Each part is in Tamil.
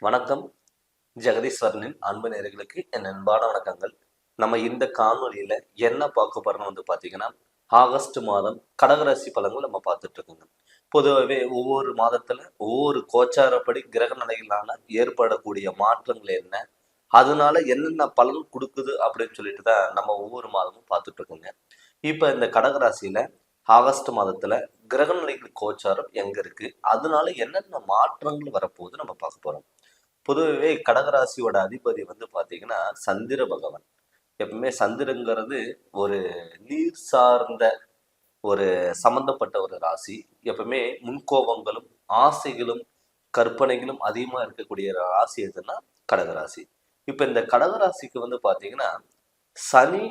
வணக்கம். ஜெகதீஸ்வரனின் அன்பு நேயர்களுக்கு என் அன்பான வணக்கங்கள். நம்ம இந்த காணொலியில என்ன பார்க்க போறோம்னு பார்த்தீங்கன்னா, ஆகஸ்ட் மாதம் கடகராசி பலன்கள் நம்ம பார்த்துட்டு இருக்கோங்க. பொதுவாகவே ஒவ்வொரு மாதத்துல ஒவ்வொரு கோச்சாரப்படி கிரக நிலைகளால ஏற்படக்கூடிய மாற்றங்கள் என்ன, அதனால என்னென்ன பலன் கொடுக்குது அப்படின்னு சொல்லிட்டு தான் நம்ம ஒவ்வொரு மாதமும் பார்த்துட்டு இருக்கோங்க. இப்ப இந்த கடகராசியில ஆகஸ்ட் மாதத்துல கிரக நிலைகள் கோச்சாரம் எங்க இருக்கு, அதனால என்னென்ன மாற்றங்கள் வரப்போகுது நம்ம பார்க்க போறோம். பொதுவாகவே கடகராசியோட அதிபதி பாத்தீங்கன்னா சந்திர பகவான். எப்பவுமே சந்திரங்கிறது ஒரு நீர் சார்ந்த ஒரு சம்பந்தப்பட்ட ஒரு ராசி. எப்பவுமே முன்கோபங்களும் ஆசைகளும் கற்பனைகளும் அதிகமா இருக்கக்கூடிய ராசி எதுன்னா கடகராசி. இப்ப இந்த கடகராசிக்கு பாத்தீங்கன்னா சனி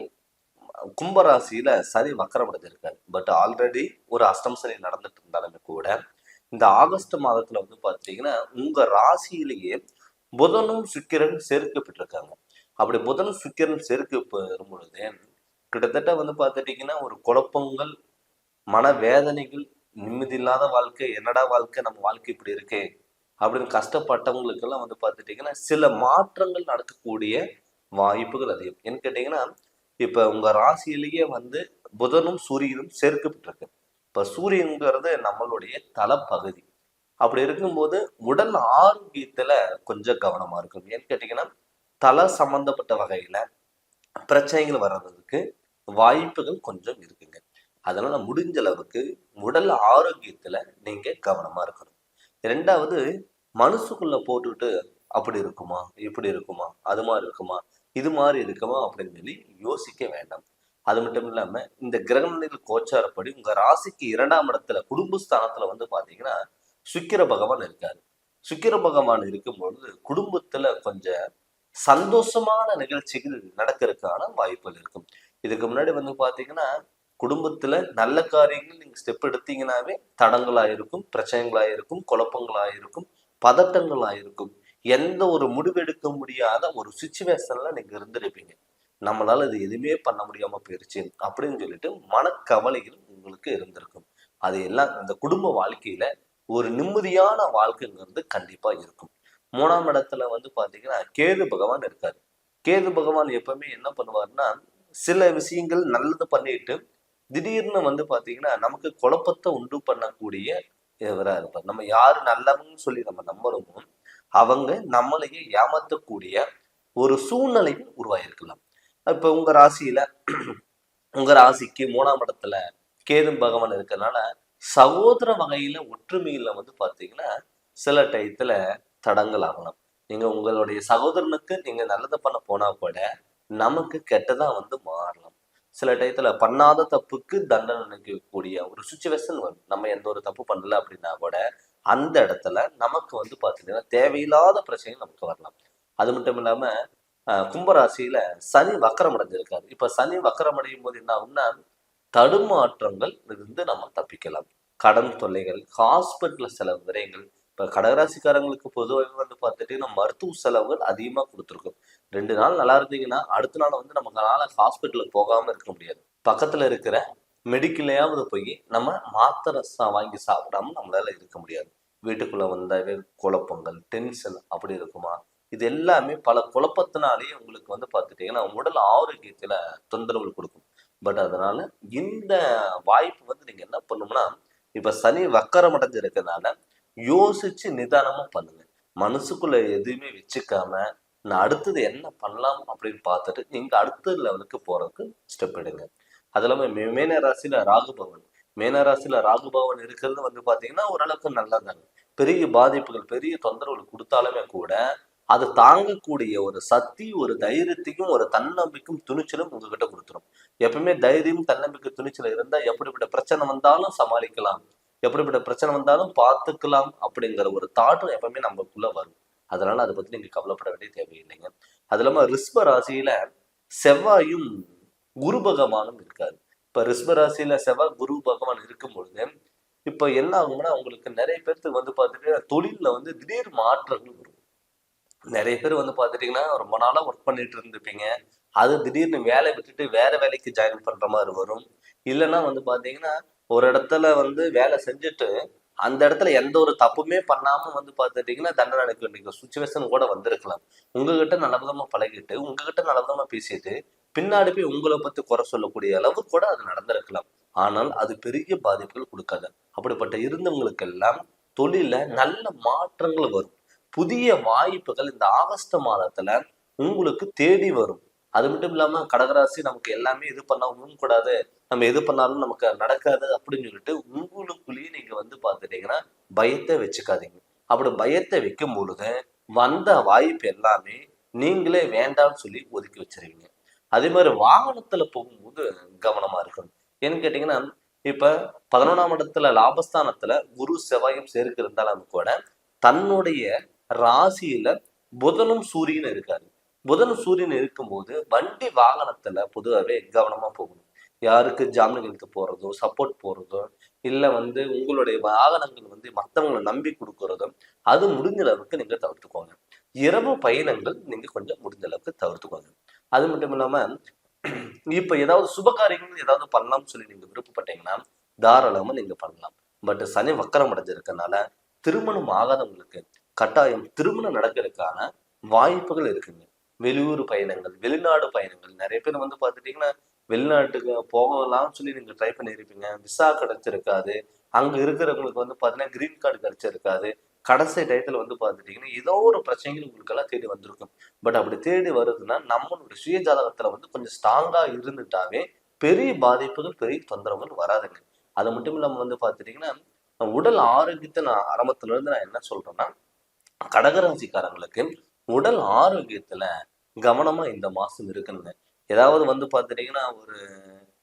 கும்பராசியில சனி வக்கரம் அடைஞ்சிருக்காரு. பட் ஆல்ரெடி ஒரு அஷ்டம சனி நடந்துட்டு இருந்தாலுமே கூட இந்த ஆகஸ்ட் மாதத்துல பாத்தீங்கன்னா உங்க ராசியிலேயே புதனும் சுக்கிரன் சேர்க்கப்பட்டிருக்காங்க. அப்படி புதனும் சுக்கிரன் சேர்க்க பெறும் பொழுது கிட்டத்தட்ட பார்த்துட்டீங்கன்னா ஒரு குழப்பங்கள், மனவேதனைகள், நிம்மதி இல்லாத வாழ்க்கை, என்னடா வாழ்க்கை, நம்ம வாழ்க்கை இப்படி இருக்கே அப்படின்னு கஷ்டப்பட்டவங்களுக்கெல்லாம் பார்த்துட்டீங்கன்னா சில மாற்றங்கள் நடக்கக்கூடிய வாய்ப்புகள் அதிகம். என்ன கேட்டீங்கன்னா இப்ப உங்க ராசியிலேயே புதனும் சூரியனும் சேர்க்கப்பட்டிருக்கு. இப்ப சூரியன்கிறது நம்மளுடைய தலப்பகுதி. அப்படி இருக்கும்போது உடல் ஆரோக்கியத்துல கொஞ்சம் கவனமா இருக்கும். ஏன்னு கேட்டீங்கன்னா தலை சம்பந்தப்பட்ட வகையில பிரச்சனைகள் வர்றதுக்கு வாய்ப்புகள் கொஞ்சம் இருக்குங்க. அதனால முடிஞ்ச அளவுக்கு உடல் ஆரோக்கியத்துல நீங்க கவனமா இருக்கணும். ரெண்டாவது, மனசுக்குள்ள போட்டுட்டு அப்படி இருக்குமா, இப்படி இருக்குமா, அது மாதிரி இருக்குமா, இது மாதிரி இருக்குமா அப்படின்னு சொல்லி யோசிக்க வேண்டாம். அது மட்டும் இல்லாம இந்த கிரகநிலைகள் கோச்சாரப்படி உங்க ராசிக்கு 2ஆம் இடத்துல குடும்பஸ்தானத்துல பாத்தீங்கன்னா சுக்கிர பகவான் இருக்காரு. சுக்கிர பகவான் இருக்கும்பொழுது குடும்பத்துல கொஞ்சம் சந்தோஷமான நிகழ்ச்சிகள் நடக்கிறதுக்கான வாய்ப்புகள் இருக்கும். இதுக்கு முன்னாடி பாத்தீங்கன்னா குடும்பத்துல நல்ல காரியங்கள் நீங்க ஸ்டெப் எடுத்தீங்கன்னாவே தடங்களாயிருக்கும், பிரச்சனைகளாயிருக்கும், குழப்பங்களாயிருக்கும், பதட்டங்களாயிருக்கும். எந்த ஒரு முடிவெடுக்க முடியாத ஒரு சுச்சுவேஷன்ல நீங்க இருந்திருப்பீங்க. நம்மளால இது எதுவுமே பண்ண முடியாம போயிருச்சு அப்படின்னு சொல்லிட்டு மனக்கவலைகள் உங்களுக்கு இருந்திருக்கும். அது எல்லாம் இந்த குடும்ப வாழ்க்கையில ஒரு நிம்மதியான வாழ்க்கைங்கிறது கண்டிப்பா இருக்கும். 3ஆம் இடத்துல பாத்தீங்கன்னா கேது பகவான் இருக்காரு. கேது பகவான் எப்பவுமே என்ன பண்ணுவாருன்னா சில விஷயங்கள் நல்லது பண்ணிட்டு திடீர்னு பாத்தீங்கன்னா நமக்கு குழப்பத்தை உண்டு பண்ணக்கூடிய இவரா இருப்பார். நம்ம யாரு நல்லவங்கன்னு சொல்லி நம்ம நம்புறோமோ அவங்க நம்மளையே ஏமாத்தக்கூடிய ஒரு சூழ்நிலைகள் உருவாயிருக்கலாம். இப்ப உங்க ராசியில உங்க ராசிக்கு 3ஆம் இடத்துல கேது பகவான் இருக்கிறதுனால சகோதர வகையில ஒற்றுமையில பாத்தீங்கன்னா சில டயத்துல தடங்கள் ஆகலாம். நீங்க உங்களுடைய சகோதரனுக்கு நீங்க நல்லதை பண்ண போனா கூட நமக்கு கெட்டதா மாறலாம். சில டயத்துல பண்ணாத தப்புக்கு தண்டனை நினைக்கக்கூடிய ஒரு சுச்சுவேஷன் வரும். நம்ம எந்த ஒரு தப்பு பண்ணல அப்படின்னா கூட அந்த இடத்துல நமக்கு பாத்தீங்கன்னா தேவையில்லாத பிரச்சனைகள் நமக்கு வரலாம். அது மட்டும் இல்லாம கும்பராசியில சனி வக்கரம் அடைஞ்சிருக்காரு. இப்ப சனி வக்கரம் அடையும் போது என்ன ஆகும்னா தடுமாற்றங்கள் இருந்து நம்ம தப்பிக்கலாம். கடன் தொல்லைகள், ஹாஸ்பிட்டல் செலவு விரயங்கள். இப்ப கடகராசிக்காரங்களுக்கு பொதுவாக பார்த்துட்டீங்கன்னா மருத்துவ செலவுகள் அதிகமா கொடுத்துருக்கும். 2 நாள் நல்லா இருந்தீங்கன்னா அடுத்த நாள் நம்மளால ஹாஸ்பிட்டலுக்கு போகாம இருக்க முடியாது. பக்கத்துல இருக்கிற மெடிக்கல்லையாவது போய் நம்ம மாத்திரை வாங்கி சாப்பிடாம நம்மளால இருக்க முடியாது. வீட்டுக்குள்ள வந்தாவே குழப்பங்கள், டென்ஷன் அப்படி இருக்குமா, இது எல்லாமே பல குழப்பத்தினாலேயே உங்களுக்கு பார்த்துட்டீங்கன்னா உடல் ஆரோக்கியத்துல தொந்தரவு கொடுக்கும். பட் அதனால இந்த வாய்ப்பு நீங்க என்ன பண்ணணும்னா இப்ப சனி வக்கரம் அடைஞ்சிருக்கிறதுனால யோசிச்சு நிதானமா பண்ணுங்க. மனசுக்குள்ள எதுவுமே வச்சுக்காம நான் அடுத்தது என்ன பண்ணலாம் அப்படின்னு பார்த்துட்டு நீங்க அடுத்த லெவலுக்கு போறதுக்கு ஸ்டெப் எடுங்க. அது இல்லாம மேன ராசியில ராகுபவன், மேன ராசியில ராகுபவன் இருக்கிறது பாத்தீங்கன்னா ஓரளவுக்கு நல்லதாங்க. பெரிய பாதிப்புகள், பெரிய தொந்தரவுகள் கொடுத்தாலுமே கூட அது தாங்கக்கூடிய ஒரு சக்தி, ஒரு தைரியத்தையும், ஒரு தன்னம்பிக்கையும், துணிச்சலும் உங்ககிட்ட கொடுத்துரும். எப்பவுமே தைரியம், தன்னம்பிக்கை, துணிச்சல் இருந்தா எப்படிப்பட்ட பிரச்சனை வந்தாலும் சமாளிக்கலாம், எப்படிப்பட்ட பிரச்சனை வந்தாலும் பார்த்துக்கலாம் அப்படிங்கிற ஒரு தாட்டும் எப்பவுமே நமக்குள்ள வரும். அதனால அதை பத்தி நீங்க கவலைப்பட வேண்டிய தேவையில்லைங்க. அது இல்லாம ரிஷப ராசியில செவ்வாயும் குரு பகவானும் இருக்காரு. இப்ப ரிஷப ராசியில செவ்வாய் குரு பகவான் இருக்கும் பொழுது இப்ப என்ன ஆகும்னா உங்களுக்கு நிறைய பேருக்கு பார்த்துட்டு தொழில்ல திடீர் மாற்றங்கள் வரும். நிறைய பேர் பார்த்துட்டீங்கன்னா ரொம்ப நாளா ஒர்க் பண்ணிட்டு இருந்திருப்பீங்க. அது திடீர்னு வேலை விட்டுட்டு வேற வேலைக்கு ஜாயின் பண்ற மாதிரி வரும். இல்லைன்னா பாத்தீங்கன்னா ஒரு இடத்துல வேலை செஞ்சுட்டு அந்த இடத்துல எந்த ஒரு தப்புமே பண்ணாம வந்து பார்த்துட்டீங்கன்னா தண்டனை அளிக்க வேண்டிய சுச்சுவேஷன் கூட வந்திருக்கலாம். உங்ககிட்ட நல்ல விதமா பழகிட்டு, உங்ககிட்ட நல்ல விதமா பேசிட்டு, பின்னாடி போய் உங்கள பத்தி குறை சொல்லக்கூடிய அளவு கூட அது நடந்திருக்கலாம். ஆனால் அது பெரிய பாதிப்புகள் குடுக்காது. அப்படிப்பட்ட இருந்தவங்களுக்கெல்லாம் தொழில்ல நல்ல மாற்றங்கள் வரும். புதிய வாய்ப்புகள் இந்த ஆகஸ்ட் மாதத்துல உங்களுக்கு தேடி வரும். அது மட்டும் இல்லாம கடகராசி நமக்கு எல்லாமே இது பண்ண ஒண்ணும் கூடாது. நம்ம எது பண்ணாலும் நமக்கு நடக்காது அப்படின்னு சொல்லிட்டு உங்களுக்குள்ளேயே நீங்க வந்து பார்த்துட்டீங்கன்னா பயத்தை வச்சுக்காதீங்க. அப்படி பயத்தை வைக்கும் பொழுது வந்த வாய்ப்பு எல்லாமே நீங்களே வேண்டாம்னு சொல்லி ஒதுக்கி வச்சிருவீங்க. அதே மாதிரி வாகனத்துல போகும்போது கவனமா இருக்கணும். ஏன்னு கேட்டீங்கன்னா இப்ப 11ஆம் இடத்துல லாபஸ்தானத்துல குரு செவ்வாயும் சேர்க்க இருந்தாலும் கூட தன்னுடைய ராசியில புதனும் சூரியனும் இருக்காரு. புதனும் சூரியன் இருக்கும்போது வண்டி வாகனத்துல பொதுவாகவே கவனமா போகணும். யாருக்கு ஜாமீன் எழுத்து போறதோ சப்போர்ட் போறதோ இல்ல வந்து உங்களுடைய வாகனங்கள் வந்து மற்றவங்களை நம்பி கொடுக்கறதோ அது முடிஞ்ச அளவுக்கு நீங்க தவிர்த்துக்கோங்க. இரவு பயணங்கள் நீங்க கொஞ்சம் முடிஞ்ச அளவுக்கு தவிர்த்துக்கோங்க. அது மட்டும் இல்லாம இப்ப ஏதாவது சுப காரியங்கள் ஏதாவது பண்ணலாம்னு சொல்லி நீங்க விருப்பப்பட்டீங்கன்னா தாராளமா நீங்க பண்ணலாம். பட் சனி வக்கரம் அடைஞ்சிருக்கனால திருமணம் ஆகாதவங்களுக்கு கட்டாயம் திருமணம் நடக்கிறதுக்கான வாய்ப்புகள் இருக்குங்க. வெளியூர் பயணங்கள், வெளிநாடு பயணங்கள் நிறைய பேர் வந்து பார்த்துட்டீங்கன்னா வெளிநாட்டுக்கு போகலாம்னு சொல்லி நீங்க ட்ரை பண்ணியிருப்பீங்க. விசா கிடைச்சிருக்காது. அங்க இருக்கிறவங்களுக்கு வந்து பார்த்தீங்கன்னா கிரீன் கார்டு கிடைச்சிருக்காது. கடைசி டயத்துல வந்து பார்த்துட்டீங்கன்னா ஏதோ ஒரு பிரச்சனைகள் உங்களுக்கெல்லாம் தேடி வந்திருக்கும். பட் அப்படி தேடி வருதுன்னா நம்மளுடைய சுய ஜாதகத்துல வந்து கொஞ்சம் ஸ்ட்ராங்கா இருந்துட்டாவே பெரிய பாதிப்புகள், பெரிய தொந்தரவுகள் வராதுங்க. அது மட்டும் இல்லாம வந்து பார்த்துட்டீங்கன்னா உடல் ஆரோக்கியத்தை நான் ஆரம்பத்துல இருந்து நான் என்ன சொல்றேன்னா கடகராசிக்காரங்களுக்கு உடல் ஆரோக்கியத்துல கவனமா இந்த மாசம் இருக்கணுங்க. ஏதாவது வந்து பார்த்துட்டீங்கன்னா ஒரு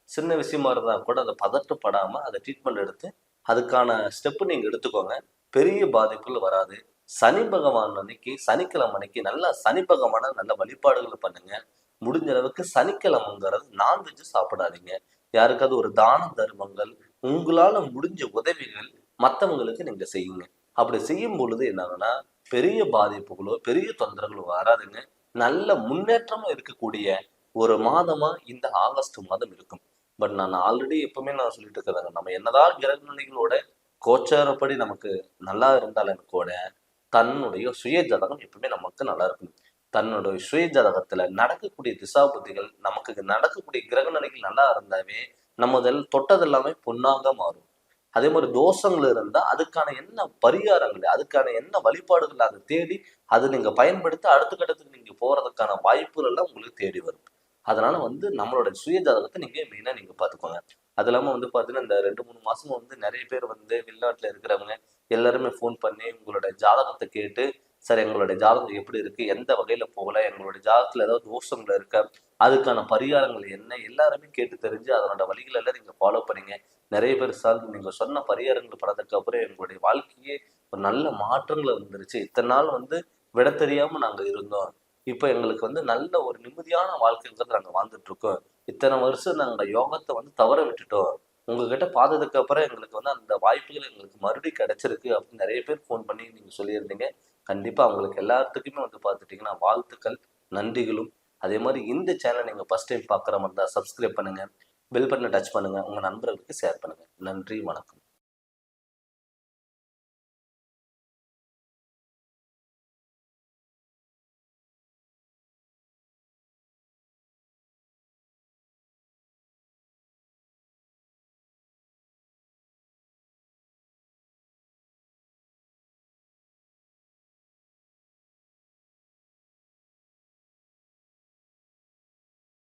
சின்ன விஷயமா இருந்தா கூட அதை பதட்டப்படாம அதை ட்ரீட்மெண்ட் எடுத்து அதுக்கான ஸ்டெப் நீங்க எடுத்துக்கோங்க. பெரிய பாதிப்புகள் வராது. சனி பகவான் அன்னைக்கு சனிக்கிழமை அன்னைக்கு நல்லா சனி பகவான நல்ல வழிபாடுகள் பண்ணுங்க. முடிஞ்ச அளவுக்கு சனிக்கிழமைங்கிறது நான்வெஜ் சாப்பிடாதீங்க. யாருக்காவது ஒரு தான தர்மங்கள் உங்களால முடிஞ்ச உதவிகள் மற்றவங்களுக்கு நீங்க செய்யுங்க. அப்படி செய்யும் பொழுது என்னன்னா பெரிய பாதிப்புகளோ பெரிய தொந்தரவுகளோ வராதுங்க. நல்ல முன்னேற்றமும் இருக்கக்கூடிய ஒரு மாதமா இந்த ஆகஸ்ட் மாதம் இருக்கும். பட் நான் ஆல்ரெடி எப்பவுமே நான் சொல்லிட்டு இருக்கிறேங்க, நம்ம என்னதான் கிரக நிலைகளோட கோச்சாரப்படி நமக்கு நல்லா இருந்தாலும் கூட தன்னுடைய சுய ஜாதகம் எப்பவுமே நமக்கு நல்லா இருக்கணும். தன்னுடைய சுய ஜாதகத்துல நடக்கக்கூடிய திசா புத்திகள் நமக்கு நடக்கக்கூடிய கிரக நிலைகள் நல்லா இருந்தாவே நம்ம தொட்டது எல்லாமே பொன்னாக மாறும். அதே மாதிரி தோஷங்கள் இருந்தா அதுக்கான என்ன பரிகாரங்கள், அதுக்கான என்ன வழிபாடுகள் அதை தேடி அதை நீங்க பயன்படுத்தி அடுத்த கட்டத்துக்கு நீங்க போறதுக்கான வாய்ப்புகள் எல்லாம் உங்களுக்கு தேடி வரும். அதனால வந்து நம்மளோட சுய ஜாதகத்தை நீங்க மெயினா நீங்க பாத்துக்கோங்க. அது இல்லாம வந்து பாத்தீங்கன்னா இந்த 2-3 மாசம் வந்து நிறைய பேர் வந்து வெளிநாட்டுல இருக்கிறவங்க எல்லாருமே ஃபோன் பண்ணி உங்களோட ஜாதகத்தை கேட்டு சார் எங்களுடைய ஜாதகம் எப்படி இருக்கு, எந்த வகையில போகல, எங்களுடைய ஜாதகத்துல ஏதாவது தோஷங்கள் இருக்கா, அதுக்கான பரிகாரங்கள் என்ன எல்லாருமே கேட்டு தெரிஞ்சு அதனோட வழிகள் எல்லாம் நீங்க ஃபாலோ பண்ணீங்க. நிறைய பேர் சார் நீங்க சொன்ன பரிகாரங்கள் படத்துக்கு அப்புறம் எங்களுடைய வாழ்க்கையே ஒரு நல்ல மாற்றங்கள் வந்துருச்சு. இத்தனை நாள் வந்து விட தெரியாம நாங்க இருந்தோம். இப்ப எங்களுக்கு வந்து நல்ல ஒரு நிம்மதியான வாழ்க்கைங்கிறது நாங்க வாழ்ந்துட்டு இருக்கோம். இத்தனை வருஷம் நாங்க யோகத்தை வந்து தவற விட்டுட்டோம். உங்ககிட்ட பார்த்ததுக்கு அப்புறம் எங்களுக்கு வந்து அந்த வாய்ப்புகள் எங்களுக்கு மறுபடியும் கிடைச்சிருக்கு அப்படின்னு நிறைய பேர் ஃபோன் பண்ணி நீங்க சொல்லியிருந்தீங்க. கண்டிப்பா அவங்களுக்கு எல்லாத்துக்குமே வந்து பார்த்துட்டீங்கன்னா வாழ்த்துக்கள், நன்றிகளும். அதே மாதிரி இந்த சேனலை நீங்க ஃபர்ஸ்ட் டைம் பார்க்குற மாதிரி இருந்தா சப்ஸ்கிரைப் பண்ணுங்க, பெல் பட்டனை டச் பண்ணுங்க, உங்க நண்பர்களுக்கு ஷேர் பண்ணுங்க. நன்றி, வணக்கம்.